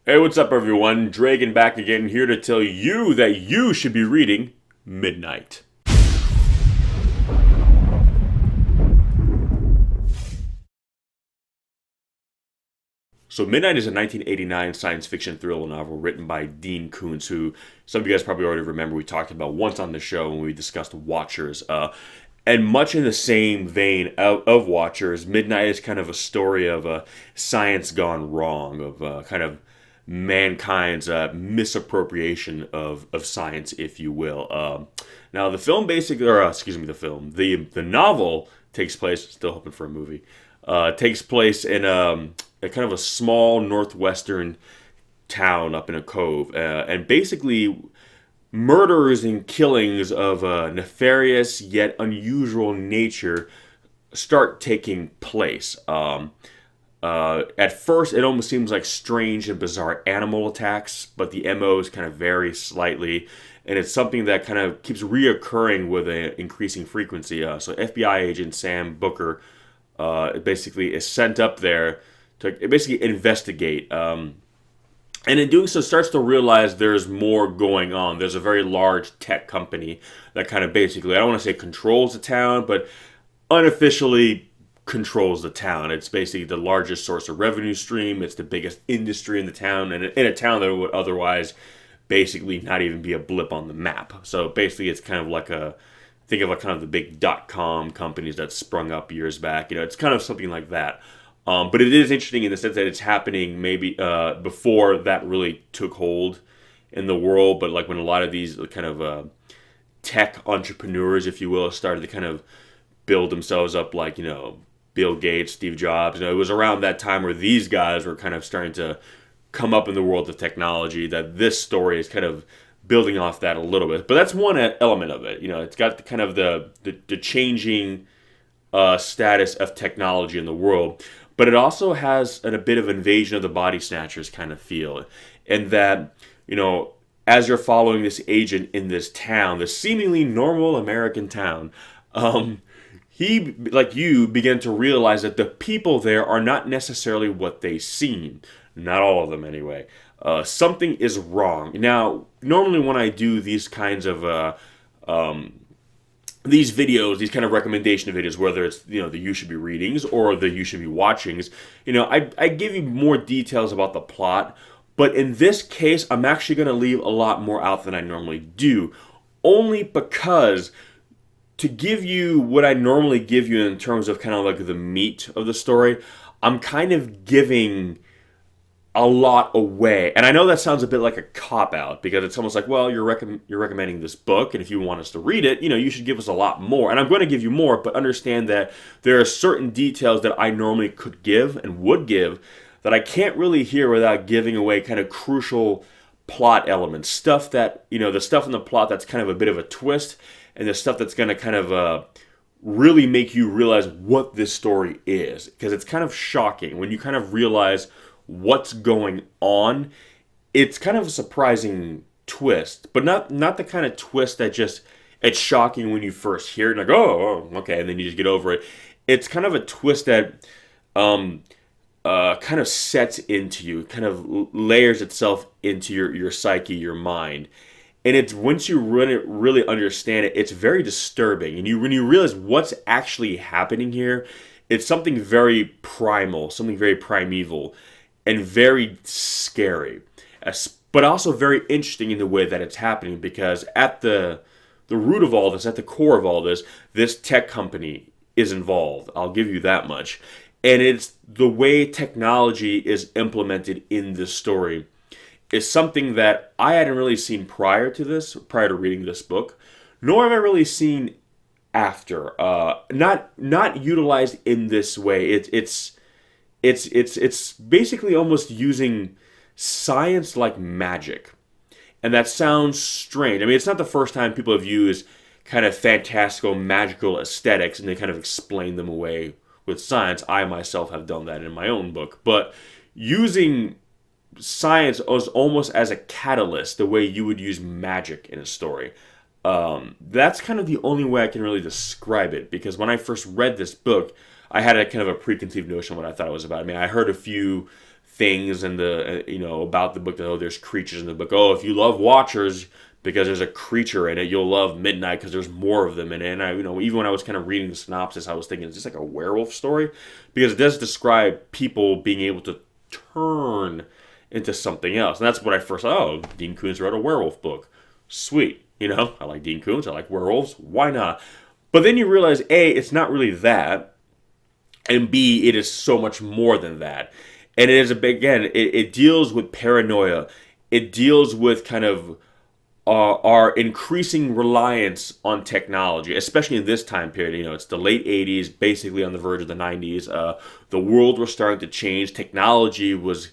Hey, what's up, everyone? Dragon back again, here to tell you that you should be reading Midnight. So, Midnight is a 1989 science fiction thriller novel written by Dean Koontz, who some of you guys probably already remember we talked about once on the show when we discussed Watchers. And much in the same vein of Watchers, Midnight is kind of a story of science gone wrong, of kind of mankind's misappropriation of science, if you will. Now, the film basically, or excuse me, the novel takes place. Still hoping for a movie. Takes place in a kind of a small northwestern town up in a cove, and basically murders and killings of a nefarious yet unusual nature start taking place. At first, it almost seems like strange and bizarre animal attacks, but the MOs kind of vary slightly, and it's something that kind of keeps reoccurring with an increasing frequency. So FBI agent Sam Booker basically is sent up there to basically investigate. And in doing so, starts to realize there's more going on. There's a very large tech company that kind of basically, I don't want to say controls the town, but unofficially controls the town. It's basically the largest source of revenue stream. It's the biggest industry in the town, and in a town that would otherwise basically not even be a blip on the map. So basically, it's kind of like think of like kind of the big .com companies that sprung up years back. It's kind of something like that. But it is interesting in the sense that it's happening maybe before that really took hold in the world. But like when a lot of these kind of tech entrepreneurs, if you will, started to kind of build themselves up, like Bill Gates, Steve Jobs. It was around that time where these guys were kind of starting to come up in the world of technology. That this story is kind of building off that a little bit. But that's one element of it. It's got kind of the changing status of technology in the world, but it also has a bit of invasion of the body snatchers kind of feel, in that as you're following this agent in this town, this seemingly normal American town, he, like you, begin to realize that the people there are not necessarily what they seem. Not all of them, anyway. Something is wrong. Now, normally when I do these kinds of these videos, these kind of recommendation videos, whether it's the You Should Be Readings or the You Should Be Watchings, I give you more details about the plot. But in this case, I'm actually going to leave a lot more out than I normally do, only because to give you what I normally give you in terms of kind of like the meat of the story, I'm kind of giving a lot away. And I know that sounds a bit like a cop-out, because it's almost like, well, you're recommending this book, and if you want us to read it, you should give us a lot more. And I'm going to give you more, but understand that there are certain details that I normally could give and would give that I can't really hear without giving away kind of crucial plot elements. Stuff that, the stuff in the plot that's kind of a bit of a twist, and the stuff that's going to kind of really make you realize what this story is. Because it's kind of shocking when you kind of realize what's going on. It's kind of a surprising twist, but not the kind of twist that just, it's shocking when you first hear it, like, oh, okay, and then you just get over it. It's kind of a twist that kind of sets into you, kind of layers itself into your psyche, your mind. And it's, once you really understand it, it's very disturbing. And when you realize what's actually happening here, it's something very primal, something very primeval, and very scary, but also very interesting in the way that it's happening, because at the root of all this, at the core of all this, this tech company is involved. I'll give you that much. And it's the way technology is implemented in this story is something that I hadn't really seen prior to reading this book, nor have I really seen after. Not utilized in this way. It's basically almost using science like magic. And that sounds strange. I mean, it's not the first time people have used kind of fantastical, magical aesthetics and they kind of explain them away with science. I myself have done that in my own book. But using science as almost as a catalyst, the way you would use magic in a story, that's kind of the only way I can really describe it. Because when I first read this book, I had a kind of a preconceived notion of what I thought it was about. I mean, I heard a few things in the about the book that, oh, there's creatures in the book. Oh, if you love Watchers because there's a creature in it, you'll love Midnight because there's more of them in it. And I, even when I was kind of reading the synopsis, I was thinking, is this like a werewolf story? Because it does describe people being able to turn into something else. And that's what I first thought. Oh, Dean Koontz wrote a werewolf book. Sweet. I like Dean Koontz. I like werewolves. Why not? But then you realize, A, it's not really that. And B, it is so much more than that. And it is it deals with paranoia. It deals with kind of our increasing reliance on technology, especially in this time period. It's the late 80s, basically on the verge of the 90s. The world was starting to change. Technology was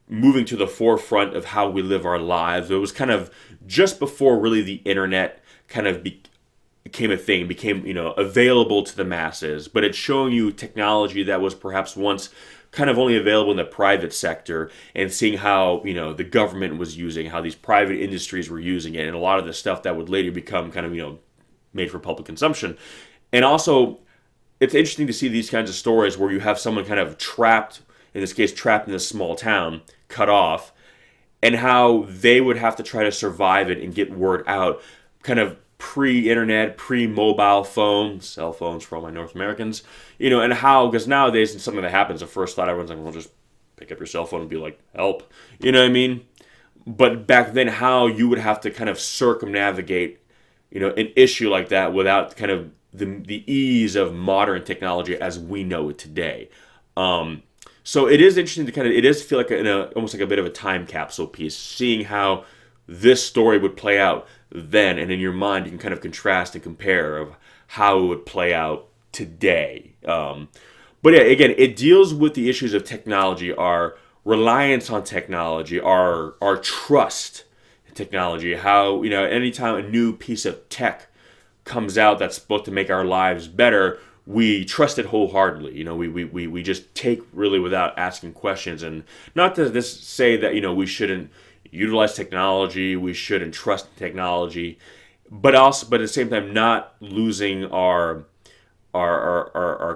moving to the forefront of how we live our lives. It was kind of just before really the internet kind of became a thing, became available to the masses. But it's showing you technology that was perhaps once kind of only available in the private sector, and seeing how the government was using, how these private industries were using it, and a lot of the stuff that would later become kind of made for public consumption. And also, it's interesting to see these kinds of stories where you have someone kind of trapped, in this case trapped in this small town, cut off, and how they would have to try to survive it and get word out, kind of pre-internet, pre-mobile phones, cell phones for all my North Americans, and how, because nowadays it's something that happens, the first thought everyone's like, well, just pick up your cell phone and be like, help, you know what I mean? But back then, how you would have to kind of circumnavigate, an issue like that without kind of the ease of modern technology as we know it today. So it is interesting to it does feel like almost like a bit of a time capsule piece, seeing how this story would play out then, and in your mind you can kind of contrast and compare of how it would play out today. But yeah, again, it deals with the issues of technology, our reliance on technology, our trust in technology, how anytime a new piece of tech comes out that's supposed to make our lives better, we trust it wholeheartedly. We just take really without asking questions. And not to this say that we shouldn't utilize technology, we shouldn't trust technology, but at the same time not losing our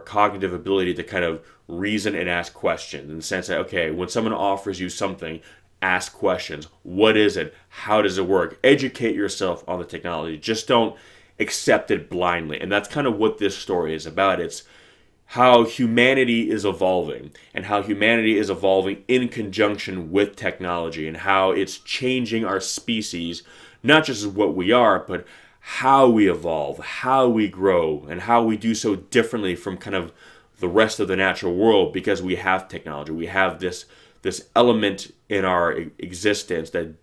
cognitive ability to kind of reason and ask questions, in the sense that, okay, when someone offers you something, ask questions. What is it? How does it work? Educate yourself on the technology. Just don't accept it blindly. And that's kind of what this story is about. It's how humanity is evolving, and how humanity is evolving in conjunction with technology, and how it's changing our species, not just what we are, but how we evolve, how we grow, and how we do so differently from kind of the rest of the natural world, because we have technology. We have this element in our existence that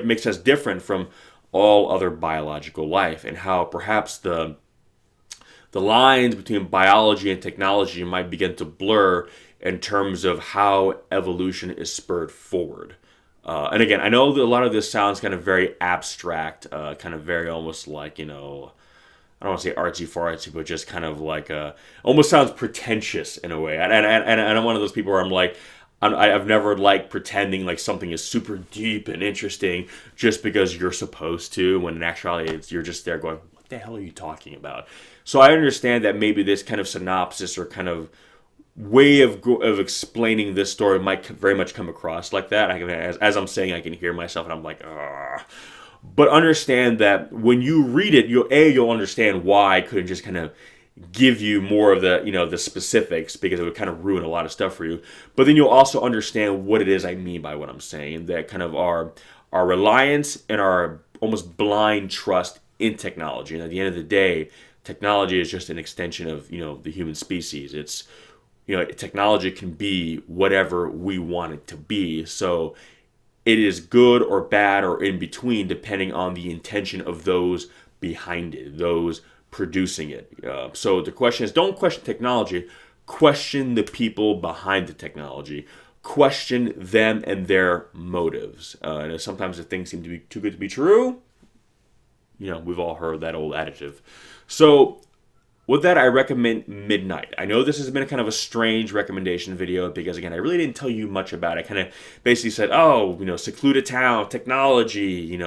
makes us different from all other biological life, and how perhaps the lines between biology and technology might begin to blur in terms of how evolution is spurred forward. And again, I know that a lot of this sounds kind of very abstract, kind of very almost like, I don't want to say artsy fartsy, but just kind of like almost sounds pretentious in a way. And I'm one of those people where I'm like, I've never liked pretending like something is super deep and interesting just because you're supposed to, when in actuality you're just there going, what the hell are you talking about? So I understand that maybe this kind of synopsis or kind of way of explaining this story might very much come across like that. As I'm saying, I can hear myself and I'm like, ah. But understand that when you read it, you'll understand why I couldn't just kind of give you more of the specifics, because it would kind of ruin a lot of stuff for you. But then you'll also understand what it is I mean by what I'm saying, that kind of our reliance and our almost blind trust in technology. And at the end of the day, technology is just an extension of the human species. It's technology can be whatever we want it to be. So it is good or bad or in between, depending on the intention of those behind it, those producing it. So the question is, don't question technology, question the people behind the technology. Question them and their motives. And sometimes if things seem to be too good to be true, we've all heard that old adjective. So with that, I recommend Midnight. I know this has been a kind of a strange recommendation video because, again, I really didn't tell you much about it. I kind of basically said, secluded town, technology,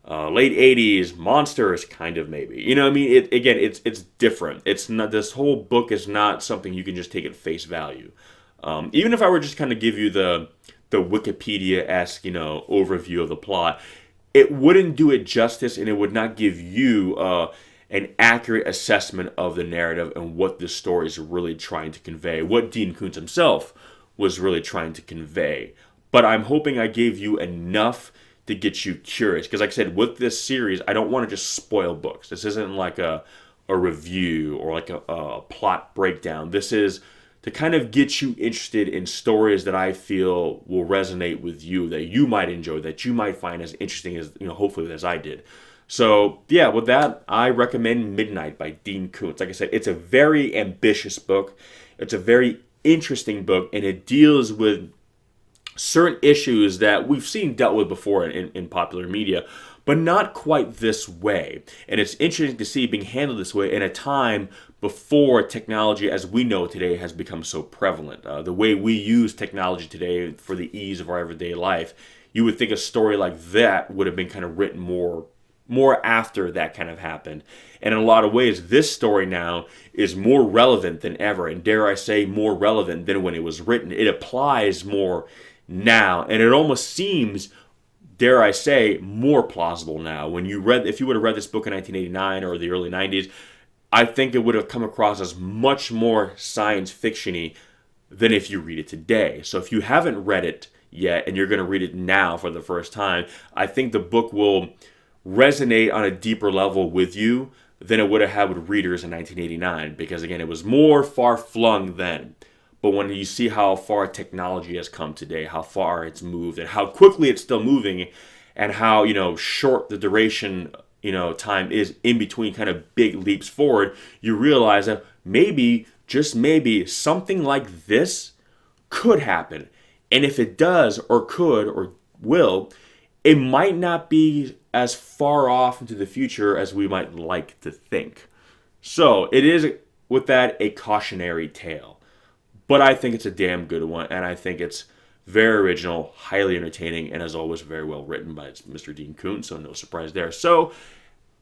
late 80s monsters, kind of, maybe. You know what I mean? Again, it's different. It's not, this whole book is not something you can just take at face value. Even if I were just kind of give you the Wikipedia-esque, overview of the plot, it wouldn't do it justice, and it would not give you an accurate assessment of the narrative and what this story is really trying to convey, what Dean Koontz himself was really trying to convey. But I'm hoping I gave you enough to get you curious. Because like I said, with this series, I don't want to just spoil books. This isn't like a review or like a plot breakdown. This is to kind of get you interested in stories that I feel will resonate with you, that you might enjoy, that you might find as interesting as, hopefully as I did. So, yeah, with that, I recommend Midnight by Dean Koontz. Like I said, it's a very ambitious book. It's a very interesting book, and it deals with certain issues that we've seen dealt with before in popular media, but not quite this way. And it's interesting to see being handled this way in a time before technology as we know today has become so prevalent. The way we use technology today for the ease of our everyday life, you would think a story like that would have been kind of written more after that kind of happened. And in a lot of ways, this story now is more relevant than ever, and dare I say, more relevant than when it was written. It applies more now, and it almost seems, dare I say, more plausible now. If you would have read this book in 1989 or the early 90s, I think it would have come across as much more science fiction-y than if you read it today. So if you haven't read it yet and you're going to read it now for the first time, I think the book will resonate on a deeper level with you than it would have had with readers in 1989, because again, it was more far-flung then. But when you see how far technology has come today, how far it's moved, and how quickly it's still moving, and how short the duration time is in between kind of big leaps forward, you realize that maybe, just maybe, something like this could happen. And if it does, or could, or will, it might not be as far off into the future as we might like to think. So it is, with that, a cautionary tale. But I think it's a damn good one, and I think it's very original, highly entertaining, and as always, very well written by Mr. Dean Koontz, so no surprise there. So,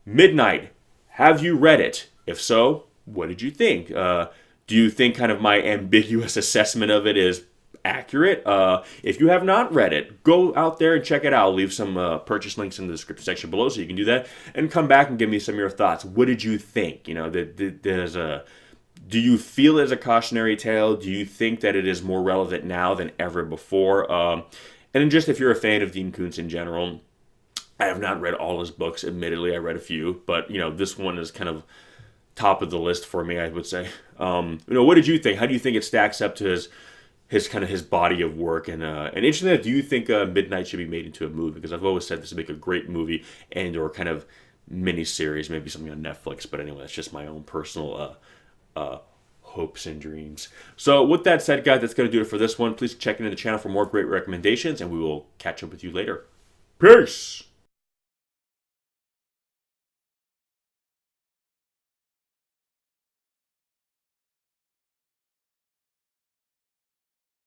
Midnight, have you read it? If so, what did you think? Do you think kind of my ambiguous assessment of it is accurate? If you have not read it, go out there and check it out. I'll leave some purchase links in the description section below so you can do that, and come back and give me some of your thoughts. What did you think? Do you feel it as a cautionary tale? Do you think that it is more relevant now than ever before? And then just if you're a fan of Dean Koontz in general, I have not read all his books. Admittedly, I read a few, but this one is kind of top of the list for me, I would say. What did you think? How do you think it stacks up to his body of work? And interestingly, do you think Midnight should be made into a movie? Because I've always said this would make a great movie or kind of mini-series, maybe something on Netflix. But anyway, that's just my own personal hopes and dreams. So with that said, guys, that's going to do it for this one. Please check into the channel for more great recommendations, and we will catch up with you later. Peace!